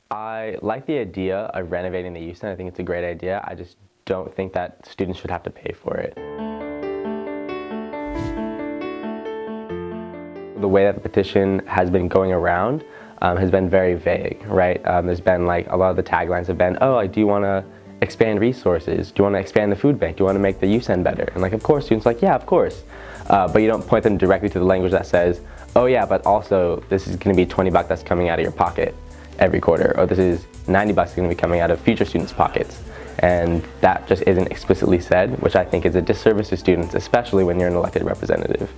I like the idea of renovating the UCen. I think it's a great idea. I just don't think that students should have to pay for it. The way that the petition has been going around has been very vague, right? There's been like a lot of the taglines have been, oh, like, do you want to expand resources? Do you want to expand the food bank? Do you want to make the UCen better? And like, of course, students are like, yeah, of course. But you don't point them directly to the language that says, oh yeah, but also this is going to be $20 that's coming out of your pocket every quarter, or this is $90 going to be coming out of future students' pockets. And that just isn't explicitly said, which I think is a disservice to students, especially when you're an elected representative.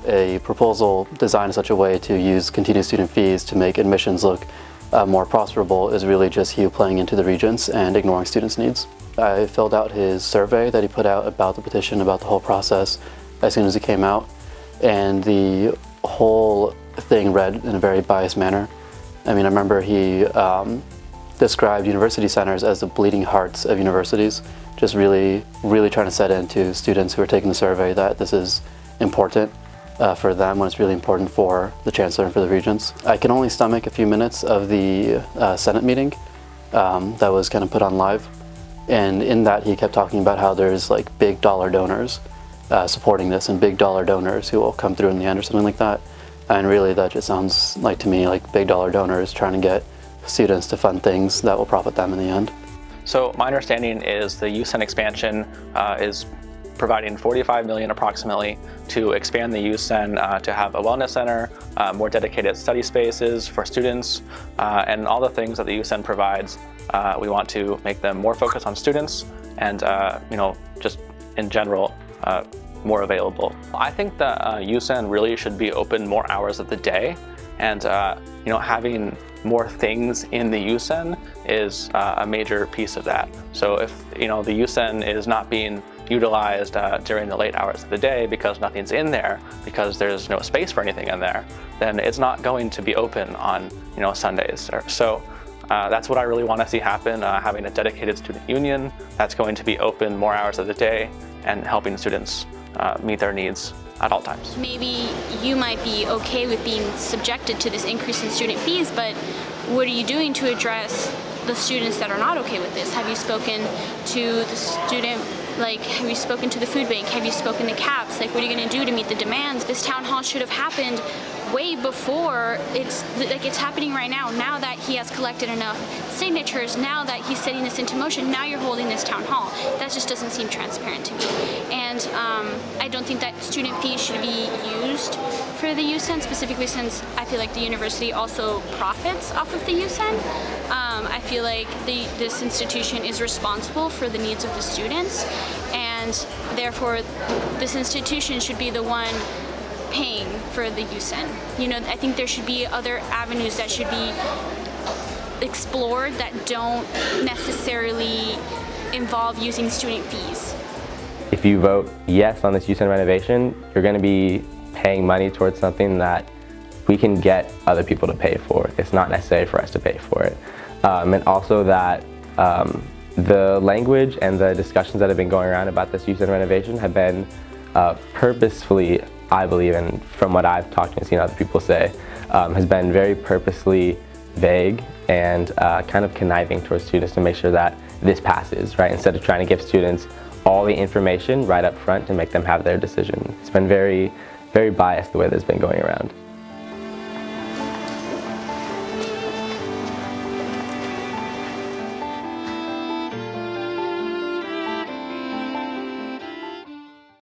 A proposal designed in such a way to use continuous student fees to make admissions look more prosperable is really just Hugh playing into the regents and ignoring students' needs. I filled out his survey that he put out about the petition, about the whole process, as soon as it came out, and the whole thing read in a very biased manner. I mean, I remember he described university centers as the bleeding hearts of universities, just really trying to set into students who are taking the survey that this is important for them when it's really important for the chancellor and for the regents. I can only stomach a few minutes of the Senate meeting that was kind of put on live, and in that he kept talking about how there's like big dollar donors supporting this and big dollar donors who will come through in the end or something like that. And really that just sounds like to me like big dollar donors trying to get students to fund things that will profit them in the end. So my understanding is the UCen expansion is providing $45 million approximately to expand the UCen to have a wellness center, more dedicated study spaces for students, and all the things that the UCen provides. We want to make them more focused on students and just in general more available. I think that UCen really should be open more hours of the day, and having more things in the UCen is a major piece of that. So if the UCen is not being utilized during the late hours of the day because nothing's in there, because there's no space for anything in there, then it's not going to be open on Sundays. So that's what I really want to see happen, having a dedicated student union that's going to be open more hours of the day and helping students meet their needs at all times. Maybe you might be okay with being subjected to this increase in student fees, but what are you doing to address the students that are not okay with this? Have you spoken to the student, have you spoken to the food bank? Have you spoken to CAPS? What are you going to do to meet the demands? This town hall should have happened way before it's happening right now. Now that he has collected enough signatures, now that he's setting this into motion, now you're holding this town hall. That just doesn't seem transparent to me. And I don't think that student fees should be used for the UCen, specifically since I feel like the university also profits off of the UCen. I feel like this institution is responsible for the needs of the students, and therefore this institution should be the one paying for the UCen. I think there should be other avenues that should be explored that don't necessarily involve using student fees. If you vote yes on this UCen renovation, you're going to be paying money towards something that we can get other people to pay for. It's not necessary for us to pay for it. And also that the language and the discussions that have been going around about this UCen renovation have been purposefully, I believe, and from what I've talked and seen other people say, has been very purposely vague and kind of conniving towards students to make sure that this passes, right? Instead of trying to give students all the information right up front to make them have their decision. It's been very, very biased the way that's been going around.